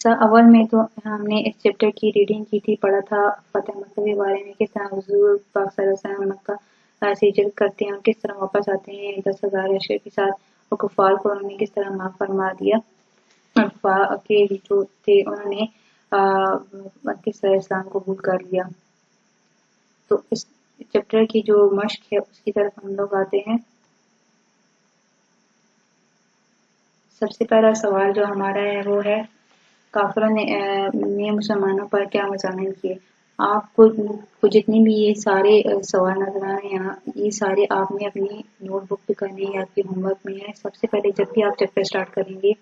اول میں تو ہم نے اس چیپٹر کی ریڈنگ کی تھی، پڑھا تھا فتح مکہ کے بارے میں، کس طرح حضور پاک صلی اللہ علیہ وسلم مکہ سے ہجرت کرتے ہیں اور کس طرح واپس آتے ہیں 10,000 لشکر کے ساتھ، اور کفار کو انہوں نے کس طرح معاف فرما دیا، کے جو تھے انہوں نے کس طرح اسلام قبول کر لیا۔ تو اس چیپٹر کی جو مشق ہے اس کی طرف ہم لوگ آتے ہیں۔ سب سے پہلا سوال جو ہمارا ہے وہ ہے کافروں نے مسلمانوں پر کیا مضامین کیے۔ آپ کو جتنی بھی یہ سارے سوال نظر آ رہے ہیں یہاں، یہ سارے آپ نے اپنی نوٹ بک پہ کرنے یا آپ کی ہوم ورک میں ہے۔ سب سے پہلے جب بھی آپ چیپٹر اسٹارٹ کریں گے،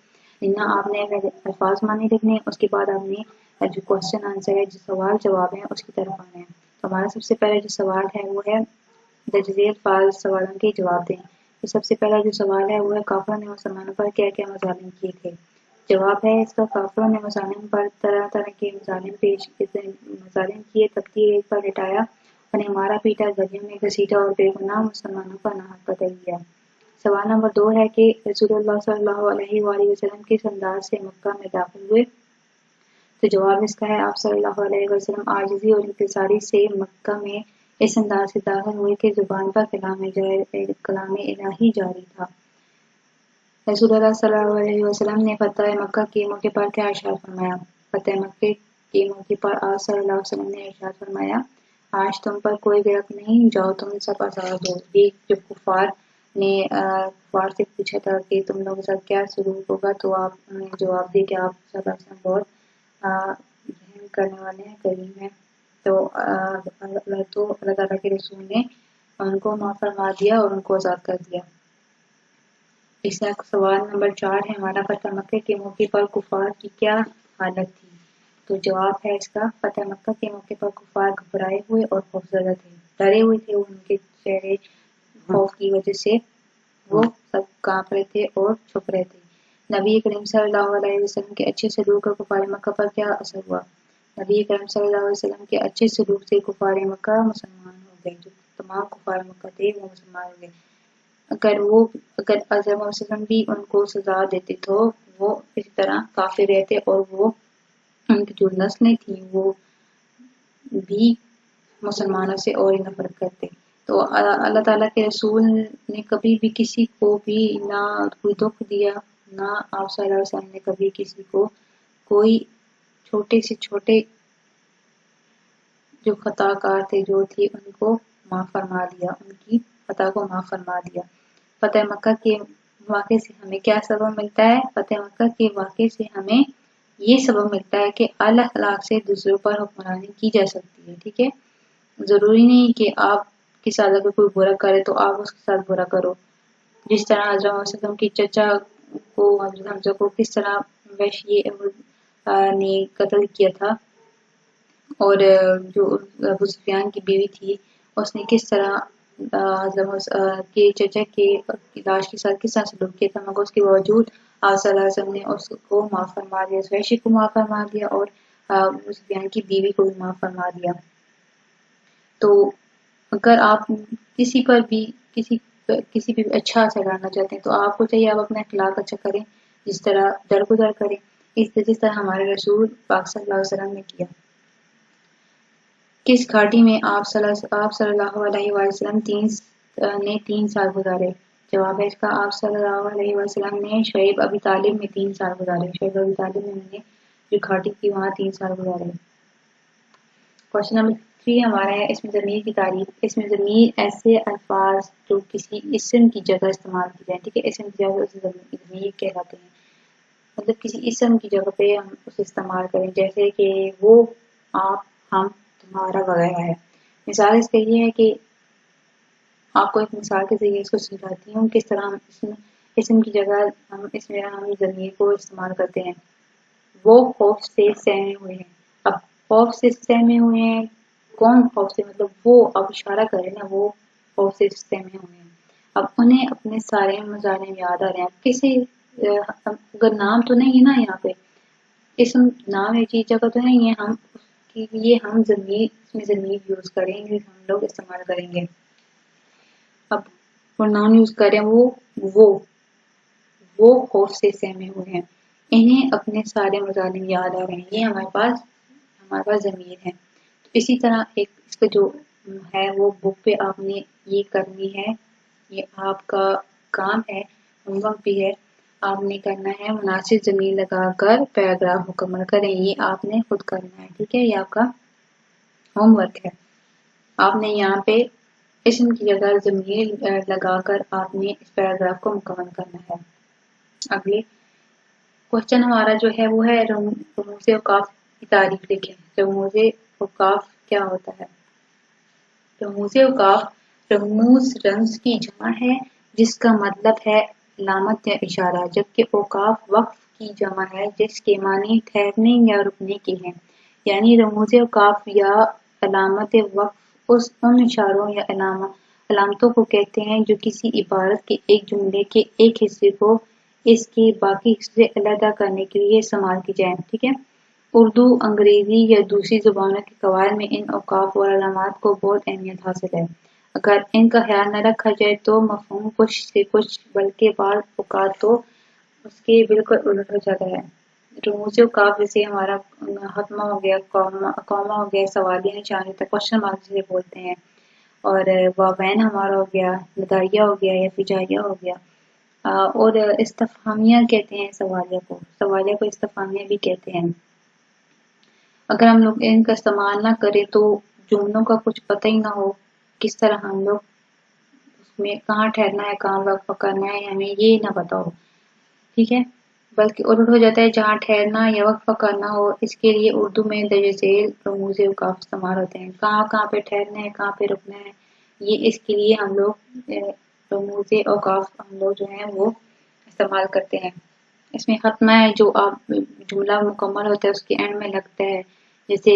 آپ نے الفاظ معنی لکھنے ہیں، اس کے بعد آپ نے جو کوشچن آنسر ہے، جو سوال جواب ہے اس کی طرف آنا ہے۔ تو ہمارا سب سے پہلا جو سوال ہے وہ ہے درج ذیل الفاظ سوالوں کے جواب دیں۔ تو سب سے پہلا جو سوال ہے وہ ہے کافروں نے مسلمانوں پر کیا کیا مظالم کیے تھے۔ جواب ہے اس کا کافروں نے مسلمانوں پر طرح طرح کے مظالم کیے، تبدیل پر لٹایا، انہیں مارا پیٹا، گلیوں میں گھسیٹا اور بے گناہ مسلمانوں کا ناحق قتل کیا۔ سوال نمبر 2 ہے کہ رسول اللہ صلی اللہ علیہ وآلہ وسلم کس انداز سے مکہ میں داخل ہوئے۔ تو جواب اس کا ہے آپ صلی اللہ علیہ وسلم عاجزی اور انکساری سے مکہ میں اس انداز سے داخل ہوئے کہ زبان پر کلام الہی جاری تھا۔ رسول اللہ صلی اللہ علیہ وسلم نے فتح مکہ کے موقع پر کیا ارشاد فرمایا۔ فتح مکہ کے موقع پر آپ صلی اللہ علیہ وسلم نے ارشاد فرمایا آج تم پر کوئی گرفت نہیں، جاؤ تم سب آزاد ہو۔ یہ جب کفار سے پوچھا تھا کہ تم لوگوں کے ساتھ کیا سلوک ہوگا، تو آپ نے جواب دیا کہ آپ سب ایسا بہت رحم کرنے والے ہیں، کریم ہیں۔ تو اللہ تعالیٰ کے رسول نے ان کو معاف فرما دیا اور ان کو آزاد کر دیا۔ اس کا سوال نمبر 4 ہے ہمارا فتح مکہ کے موقع پر کفار کی کیا حالت تھی۔ تو جواب ہے اس کا فتح مکہ کے موقع پر کفار گھبرائے ہوئے اور خوفزدہ تھے، ڈرے ہوئے تھے، ان کے چہرے خوف کی وجہ سے وہ سب کانپ رہے تھے اور چھپ رہے تھے۔ نبی کریم صلی اللہ علیہ وسلم کے اچھے سلوک کا کفار مکہ پر کیا اثر ہوا۔ نبی کریم صلی اللہ علیہ وسلم کے اچھے سلوک سے کفار مکہ مسلمان ہو گئے، جو تمام کفار مکہ تھے وہ مسلمان ہو گئے۔ اگر اعظم وسلم بھی ان کو سزا دیتے تو وہ اس طرح کافر رہتے اور وہ ان کی جو نسلیں تھیں وہ بھی مسلمانوں سے اور نفرت کرتے۔ تو اللہ تعالیٰ کے رسول نے کبھی بھی کسی کو بھی نہ کوئی دکھ دیا، نہ آپ صلی اللہ علیہ وسلم نے کبھی کسی کو کوئی چھوٹے سے چھوٹے جو خطا کار تھے جو تھی ان کو معاف فرما دیا، ان کی خطا کو معاف فرما دیا۔ فتح مکہ کے واقعے سے ہمیں کیا سبق ملتا ہے؟ فتح مکہ کے واقعے سے ہمیں یہ سبق ملتا ہے کہ اعلی اخلاق سے دوسروں پر حکمرانی کی جا سکتی ہے۔ ٹھیک ہے، ضروری نہیں کہ آپ کے ساتھ اگر کوئی برا کرے تو آپ اس کے ساتھ برا کرو۔ جس طرح حضرت وسلم کی چچا کو حضرت حمزہ کو کس طرح وحشی نے قتل کیا تھا، اور جو ابو سفیان کی بیوی تھی اس نے کس طرح حضرت کے چچا کے لاش کے ساتھ کس طرح سلوک کیا تھا، مگر اس کے باوجود آپ صلی اللہ علیہ وسلم نے اس کو معاف فرما دیا، اس وحشی کو معاف فرما دیا اور ابو سفیان کی بیوی کو بھی معاف فرما دیا۔ تو اگر آپ کسی پر بھی اچھا اثر ڈالنا چاہتے ہیں تو آپ کو چاہیے آپ اپنا اخلاق اچھا کریں، جس طرح درگزر کریں، جس طرح ہمارے رسول پاک صلی اللہ علیہ وسلم نے کیا۔ کس گھاٹی میں آپ صلی اللہ علیہ وسلم نے 3 سال گزارے؟ جواب ہے اس کا آپ صلی اللہ علیہ وسلم نے شعیب ابی طالب میں 3 سال گزارے۔ شعیب ابی طالب میں نے جو گھاٹی تھی وہاں 3 سال گزارے۔ کوشچن نمبر 3 ہمارا ہے اس میں ضمیر کی تعریف۔ اس میں ضمیر ایسے الفاظ جو کسی اسم کی جگہ استعمال کی جائیں، ٹھیک ہے، اسم کی جگہ اسے ضمیر کہلاتے ہیں، مطلب کسی اسم کی جگہ پہ ہم اسے استعمال کریں، جیسے کہ وہ، آپ، ہم، تمہارا وغیرہ ہے۔ مثال اس کا یہ ہے کہ آپ کو ایک مثال کے ذریعے اس کو سمجھاتی ہوں کس طرح ہم اسم کی جگہ ہم ضمیر کو استعمال کرتے ہیں۔ وہ خوف سے سہمے ہوئے ہیں۔ اب خوف سے سہمے ہوئے ہیں، کون خوف سے، مطلب وہ، اب اشارہ کریں نا، وہ خوف سے سہمے ہوئے ہیں۔ اب انہیں اپنے سارے مظالم یاد آ رہے ہیں۔ کسی اگر نام تو نہیں ہے نا یہاں پہ، اسم نام ہے چیز جگہ تو نہیں ہے، ہم اس کے لیے ہم ضمیر یوز کریں گے، ہم لوگ استعمال کریں گے۔ اب پروناؤن یوز کریں وہ خوف سے سہمے ہوئے ہیں۔ انہیں اپنے سارے مظالم یاد آ رہے ہیں، یہ ہمارے پاس ضمیر ہے۔ اسی طرح ایک اس کا جو ہے وہ بک پہ آپ نے یہ کرنی ہے، یہ آپ کا کام ہے، ہوم ورک بھی ہے، آپ نے کرنا ہے مناسب ضمیر لگا کر پیراگراف مکمل کریں، یہ آپ نے خود کرنا ہے، ٹھیک ہے، یہ آپ کا ہوم ورک ہے۔ آپ نے یہاں پہ اسم کی جگہ ضمیر لگا کر آپ نے اس پیراگراف کو مکمل کرنا ہے۔ اگلی کوشچن ہمارا جو ہے وہ ہے رموز اوقاف کی تعریف لکھیں۔ رموز اوقاف کیا ہوتا ہے؟ رموز اوقاف رموز رمز کی جمع ہے جس کا مطلب ہے علامت یا اشارہ، جبکہ اوقاف وقف کی جمع ہے جس کے معنی ٹھہرنے یا رکنے کے ہیں۔ یعنی رموز اوقاف یا علامت وقف ان اشاروں یا علامتوں کو کہتے ہیں جو کسی عبارت کے ایک جملے کے ایک حصے کو اس کے باقی حصے سے علیحدہ کرنے کے لیے استعمال کی جائیں، ٹھیک ہے۔ اردو، انگریزی یا دوسری زبانوں کے قواعد میں ان اوقاف اور علامات کو بہت اہمیت حاصل ہے۔ اگر ان کا خیال نہ رکھا جائے تو مفہوم کچھ سے کچھ بلکہ بعض اوقات تو اس کے بالکل الٹ ہو جاتا ہے۔ رموز اوقاف جیسے ہمارا ختمہ ہو گیا، قوما ہو گیا، سوالیہ نشان ہوتا ہے، کوشچن مارک جسے بولتے ہیں، اور واوین ہمارا ہو گیا، ندائیہ ہو گیا یا فجائیہ ہو گیا، اور استفہامیہ کہتے ہیں سوالیہ کو، سوالیہ کو استفہامیہ بھی کہتے ہیں۔ اگر ہم لوگ ان کا استعمال نہ کریں تو جملوں کا کچھ پتہ ہی نہ ہو، کس طرح ہم لوگ اس میں کہاں ٹھہرنا ہے، کہاں وقف کرنا ہے، ہمیں یہ نہ پتا ہو، ٹھیک ہے، بلکہ الٹ ہو جاتا ہے، جہاں ٹھہرنا یا وقفہ کرنا ہو اس کے لیے اردو میں درج ذیل رموز اوقاف استعمال ہوتے ہیں۔ کہاں کہاں پہ ٹھہرنا ہے، کہاں پہ رکنا ہے، یہ اس کے لیے ہم لوگ رموز اوقاف ہم لوگ جو ہیں وہ استعمال کرتے ہیں۔ اس میں ختمہ ہے جو آپ جملہ مکمل ہوتا ہے اس کے اینڈ میں لگتا ہے، جیسے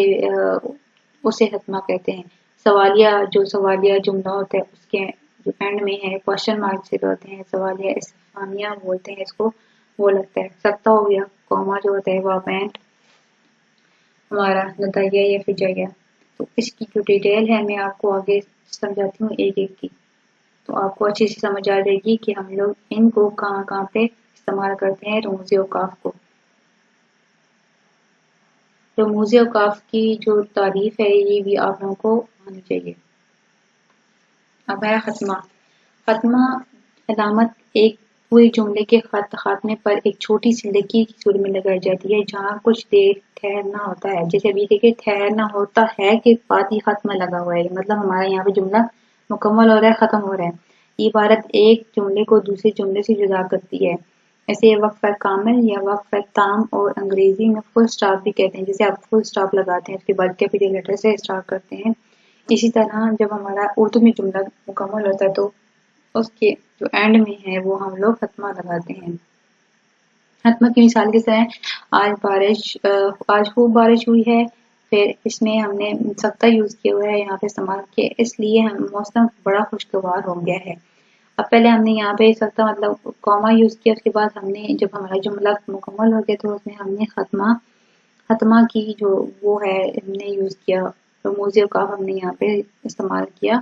اسے ختمہ کہتے ہیں۔ سوالیہ جو سوالیہ جملہ ہوتا ہے اس کے جو اینڈ میں ہے کوشچن مارک سے ہوتے ہیں، سوالیہ استفہامیہ بولتے ہیں اس کو، وہ لگتا ہے۔ سکتہ ہو گیا، کوما جو ہوتا ہے واوین ہمارا ندائیہ یا فجائیہ۔ تو اس کی جو ڈیٹیل ہے میں آپ کو آگے سمجھاتی ہوں ایک ایک کی، تو آپ کو اچھی سے سمجھ آ جائے گی کہ ہم لوگ ان کو کہاں کہاں پہ استعمال کرتے ہیں رموز اوقاف کو۔ رموز اوقاف کی جو تعریف ہے یہ بھی آپ لوگوں کو آنی چاہیے۔ اب ہے ختمہ۔ ختمہ علامت ایک پورے جملے کے خاتمے پر ایک چھوٹی سی لکیر کی صورت میں لگائی جاتی ہے جہاں کچھ دیر ٹھہرنا ہوتا ہے۔ جیسے ابھی دیکھیں ٹھہرنا ہوتا ہے کہ بعد ہی ختمہ لگا ہوا ہے، مطلب ہمارا یہاں پہ جملہ مکمل ہو رہا ہے، ختم ہو رہا ہے۔ یہ عبارت ایک جملے کو دوسرے جملے سے جدا کرتی ہے۔ ایسے وقفہ کامل یا وقفہ تام اور انگریزی میں فل سٹاپ بھی کہتے ہیں، جیسے آپ فل سٹاپ لگاتے ہیں اس کے بعد کیپٹل لیٹر سے سٹارٹ کرتے ہیں۔ اسی طرح جب ہمارا اردو میں جملہ مکمل ہوتا ہے تو اس کے جو اینڈ میں ہے وہ ہم لوگ ختمہ لگاتے ہیں۔ ختمہ کی مثال کس طرح ہے؟ آج خوب بارش ہوئی ہے، پھر اس میں ہم نے سکتہ یوز کیا ہوا ہے، یہاں پہ استعمال کیا، اس لیے موسم بڑا خوشگوار ہو گیا ہے۔ اب پہلے ہم نے یہاں پہ سکتہ مطلب کوما یوز کیا، اس کے بعد ہم نے جب ہمارا جملہ مکمل ہو گیا تو اس میں ہم نے ختمہ کی جو وہ ہے ہم نے یوز کیا، رموز اوقاف ہم نے یہاں پہ استعمال کیا۔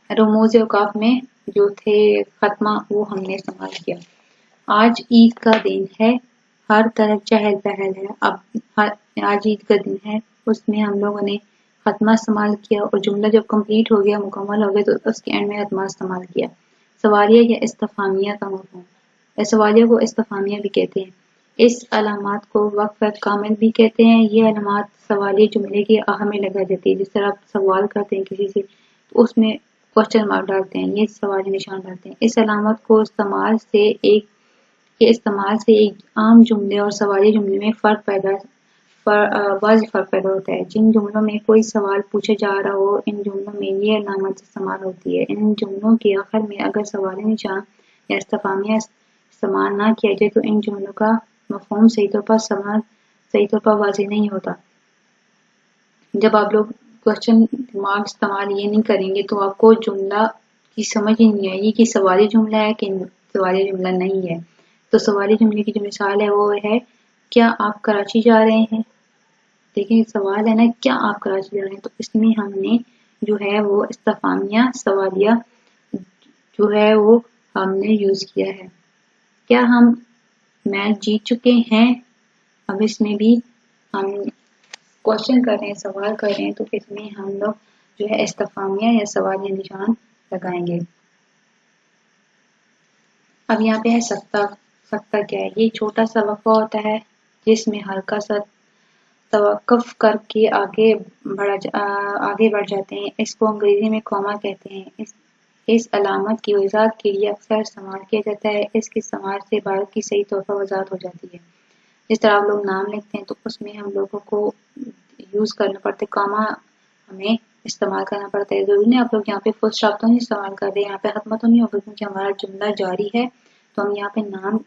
رموز اوقاف میں جو تھے ختمہ وہ ہم نے استعمال کیا۔ آج عید کا دن ہے، ہر طرف چہل پہل ہے۔ اب آج عید کا دن ہے، اس میں ہم لوگوں نے ختمہ استعمال کیا، اور جملہ جب کمپلیٹ ہو گیا، مکمل ہو گیا تو اس کے اینڈ میں ختمہ استعمال کیا۔ سوالیہ یا استفہامیہ کا مفہوم۔ سوالیہ کو استفہامیہ بھی کہتے ہیں۔ اس علامات کو وقف کامل بھی کہتے ہیں۔ یہ علامات سوالیہ جملے کے آخر میں لگا جاتی ہے، جس طرح آپ سوال کرتے ہیں کسی سے تو اس میں کوشچن مارک ڈالتے ہیں، یہ سوالی نشان ڈالتے ہیں۔ اس علامت کو استعمال سے ایک عام جملے اور سوالی جملے میں واضح فرق پیدا ہوتا ہے۔ جن جملوں میں کوئی سوال پوچھا جا رہا ہو ان جملوں میں یہ علامت استعمال ہوتی ہے۔ ان جملوں کے آخر میں اگر سوالی نشان یا استفہامیہ استعمال نہ کیا جائے تو ان جملوں کا مفہوم صحیح طور پر واضح نہیں ہوتا۔ جب آپ لوگ کوشچن مارک استعمال یہ نہیں کریں گے تو آپ کو جملہ کی سمجھ ہی نہیں آئے گی کہ سوالی جملہ ہے کہ سوالی جملہ نہیں ہے۔ تو سوالی جملے کی جو مثال ہے وہ ہے کیا آپ کراچی جا رہے ہیں؟ دیکھیں سوال ہے نا، کیا آپ کراچی جا رہے ہیں، تو اس میں ہم نے جو ہے وہ استفہامیہ سوالیہ جو ہے وہ ہم نے یوز کیا ہے۔ کیا ہم میچ جیت چکے ہیں. اب اس میں بھی ہم کوشچن کر رہے ہیں، سوال کر رہے ہیں، تو اس میں ہم لوگ جو ہے استفہامیہ یا سوالیہ نشان لگائیں گے. اب یہاں پہ ہے سکتہ. سکتہ کیا ہے؟ یہ چھوٹا سا وقفہ ہوتا ہے جس میں ہلکا سا توقف کر کے آگے بڑھ جاتے ہیں. اس کو انگریزی میں کوما کہتے ہیں. اس علامت کی وضاحت کے لیے اکثر استعمال کیا جاتا ہے. اس کے استعمال سے عبارت کی صحیح طور پر وضاحت ہو جاتی ہے. جس طرح آپ لوگ نام لکھتے ہیں تو اس میں ہم لوگوں کو یوز کرنا پڑتا ہے، کاما ہمیں استعمال کرنا پڑتا ہے. ضروری نہیں آپ لوگ یہاں پہ فل اسٹاپ تو نہیں استعمال کر رہے، یہاں پہ ختمہ تو نہیں ہوگا کیونکہ ہمارا جملہ جاری ہے. تو ہم یہاں پہ نام،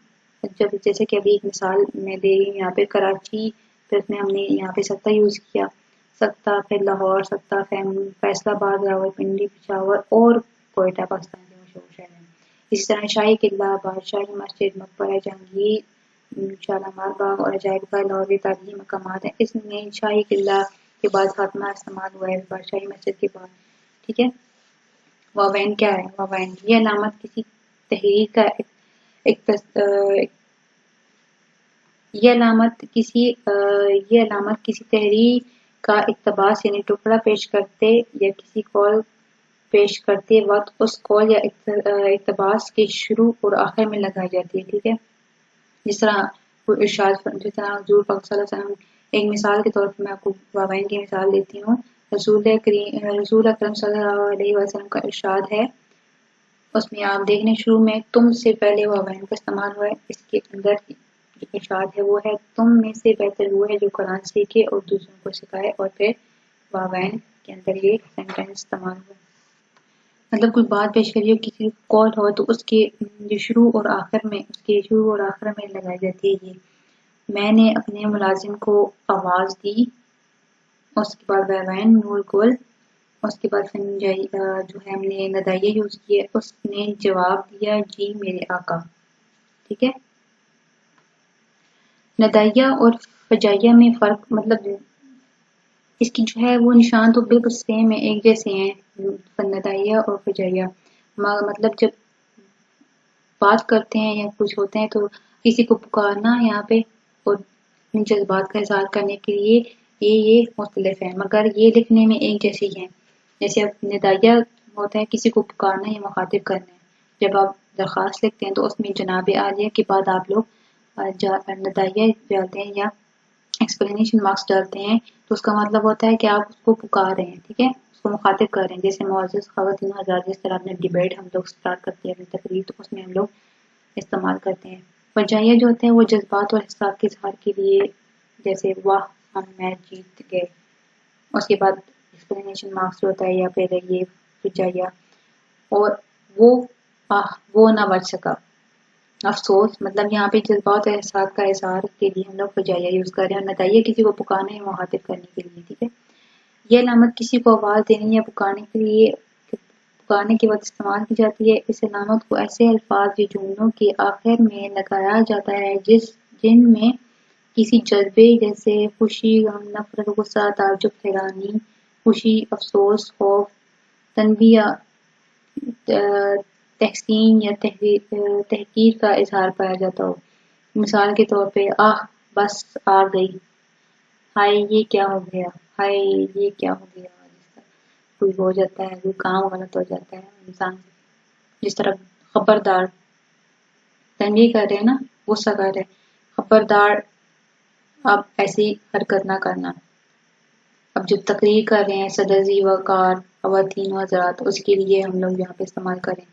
جیسے کہ ابھی ایک مثال میں دے رہی ہوں یہاں پہ کراچی، تو اس میں ہم نے یہاں پہ سکتہ یوز کیا. سکتہ، پھر لاہور، سکتہ فیصل آباد، راولپنڈی، پشاور اور کوئٹہ پاکستان کے مشہور شہر ہیں. اسی طرح شاہی قلعہ، بادشاہی مسجد، مقبرہ جہانگیر، شالامار باغ اور عجائب گھر لاہور کے تاریخی مقامات ہیں. اس میں شاہی قلعہ کے بعد خاتمہ استعمال ہوا ہے، بادشاہی مسجد کے بعد. ٹھیک ہے. واوین کیا ہے؟ واوین یہ علامت کسی تحریر کا یہ علامت کسی تحریر کا اقتباس یعنی ٹکڑا پیش کرتے یا کسی قول پیش کرتے وقت اس قول یا اقتباس کے شروع اور آخر میں لگائی جاتی ہے. ٹھیک ہے. جس طرح حضور پاک صلی اللہ علیہ وسلم، ایک مثال کے طور پر میں آپ کو واوین کی مثال دیتی ہوں. رسول اکرم صلی اللہ علیہ وسلم کا ارشاد ہے، اس میں آپ دیکھنے شروع میں تم سے پہلے واوین کا استعمال ہوا ہے. اس کے اندر جو ارشاد ہے وہ ہے تم میں سے بہتر وہ ہے جو قرآن سیکھے اور دوسروں کو سکھائے، اور پھر واوین کے اندر یہ سینٹینس استعمال ہوا. مطلب کوئی بات پیش کری ہو، کسی قول ہو، تو اس کے شروع اور آخر میں لگائی جاتی ہے. یہ میں نے اپنے ملازم کو آواز دی، اس کے بعد واوین نور گل، اس کے بعد جو ہے ہم نے ندائیہ یوز کیے، اس نے جواب دیا جی میرے آقا. ٹھیک ہے. ندائیہ اور فجائیہ میں فرق، مطلب اس کی جو ہے وہ نشان تو بالکل سیم ہے، ایک جیسے ہیں. ندائیہ اور فجائیہ مطلب جب بات کرتے ہیں یا کچھ ہوتے ہیں تو کسی کو پکارنا یہاں پہ اور ان جذبات کا اظہار کرنے کے لیے یہ مختلف ہے، مگر یہ لکھنے میں ایک جیسے ہی ہیں. جیسے اب ندائیہ ہوتا ہے کسی کو پکارنا یا مخاطب کرنا ہے. جب آپ درخواست لکھتے ہیں تو اس میں جناب عالیہ کے بعد آپ لوگ ندائیہ ڈالتے ہیں یا ایکسپلینیشن مارکس ڈالتے ہیں، تو اس کا مطلب ہوتا ہے کہ آپ اس کو پکار رہے ہیں. ٹھیک ہے. اس کو مخاطب کر رہے ہیں. جیسے معزز خواتین حضرات، جس طرح اپنے ڈیبیٹ ہم لوگ اسٹارٹ کرتے ہیں اپنی تقریر، تو اس میں ہم لوگ استعمال کرتے ہیں. فجائیہ جو ہوتے ہیں وہ جذبات اور احساسات کے اظہار کے لیے، جیسے واہ ہم میچ جیت گئے، اس کے بعد ایکسپلینیشن مارکس جو ہوتا ہے، یا پھر یہ فجائیہ. اور وہ نہ بچ سکا، افسوس، مطلب یہاں پہ جذبات اور احساسات کا اظہار کے لیے ہم لوگ فجائیہ یوز کر رہے ہیں، اور ندائیہ کسی کو پکارنے یا مخاطب کرنے کے لیے. ٹھیک ہے. یہ علامت کسی کو آواز دینے یا پکارنے کے وقت استعمال کی جاتی ہے. اس علامت کو ایسے الفاظ یا جملوں کے آخر میں لگایا جاتا ہے جن میں کسی جذبے جیسے خوشی، غم، نفرت، غصہ، تعجب، حیرانی، خوشی، افسوس، خوف، تنبیہ، تحسین یا تحقیر کا اظہار پایا جاتا ہو. مثال کے طور پہ آہ بس آ گئی، ہائے یہ کیا ہو گیا، ہائے یہ کیا ہو گیا. کوئی ہو جاتا ہے، کوئی کام غلط ہو جاتا ہے انسان سے. جس طرح خبردار، تنبیہ کر رہے ہیں نا، غصہ کر رہے ہیں، خبردار اب ایسی حرکت نہ کرنا. اب جب تقریر کر رہے ہیں صدر ذی وقار خواتین و حضرات، اس کے لیے ہم لوگ یہاں پہ استعمال کریں.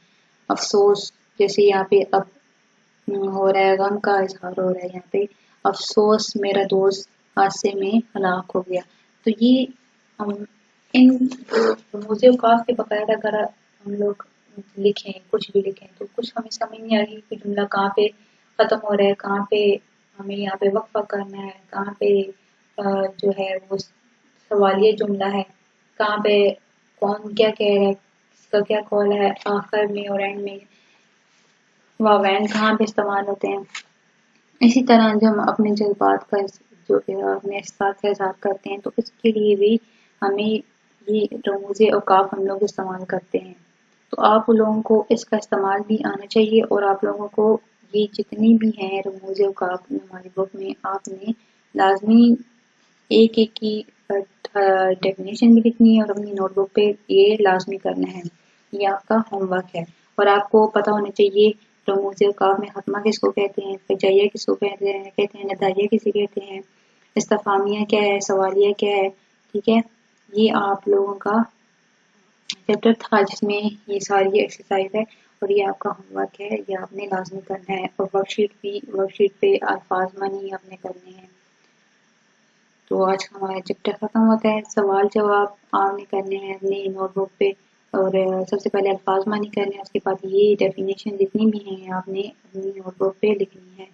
افسوس، جیسے یہاں پہ اب ہو رہا ہے، غم کا اظہار ہو رہا ہے یہاں پہ، افسوس میرا دوست حادثے میں ہلاک ہو گیا. تو یہ ان رموز اوقاف کے باقاعدہ اگر ہم لوگ لکھیں، کچھ بھی لکھیں، تو کچھ ہمیں سمجھ نہیں آ رہی کہ جملہ کہاں پہ ختم ہو رہا ہے، کہاں پہ ہمیں یہاں پہ وقفہ کرنا ہے، کہاں پہ جو ہے وہ سوالیہ جملہ ہے، کہاں پہ کون کیا کہہ رہا ہے، کس کا کیا قول ہے، آخر میں اور اینڈ میں واوین کہاں پہ استعمال ہوتے ہیں. اسی طرح جب ہم اپنے جذبات کا جو اپنے احساسات کا اظہار کرتے ہیں تو اس کے لیے بھی ہمیں یہ رموز اوقاف ہم لوگ استعمال کرتے ہیں. تو آپ لوگوں کو اس کا استعمال بھی آنا چاہیے، اور آپ لوگوں کو یہ جتنی بھی ہیں رموز اوقاف ہماری بک میں آپ نے لازمی ایک ایک کی ڈیفینیشن بھی لکھنی ہے اور اپنی نوٹ بک پہ یہ لازمی کرنا ہے. یہ آپ کا ہوم ورک ہے اور آپ کو پتہ ہونا چاہیے رموز اوقاف میں ختمہ کس کو کہتے ہیں، فجائیہ کس کو کہتے ہیں، ندائیہ کسے کہتے ہیں، استفہامیہ کیا ہے، سوالیہ کیا ہے. ٹھیک ہے، یہ آپ لوگوں کا چیپٹر تھا جس میں یہ ساری ایکسرسائز ہے اور یہ آپ کا ہوم ورک ہے، یہ آپ نے لازمی کرنا ہے. اور ورک شیٹ پہ الفاظ معنی آپ نے کرنے ہیں. تو آج کا ہمارا چیپٹر ختم ہوتا ہے. سوال جواب آپ نے کرنے ہیں اپنی نوٹ بک پہ اور سب سے پہلے الفاظ معنی کرنے ہیں، اس کے بعد یہ ڈیفینیشن جتنی بھی ہیں آپ نے اپنی نوٹ بک پہ لکھنی ہے.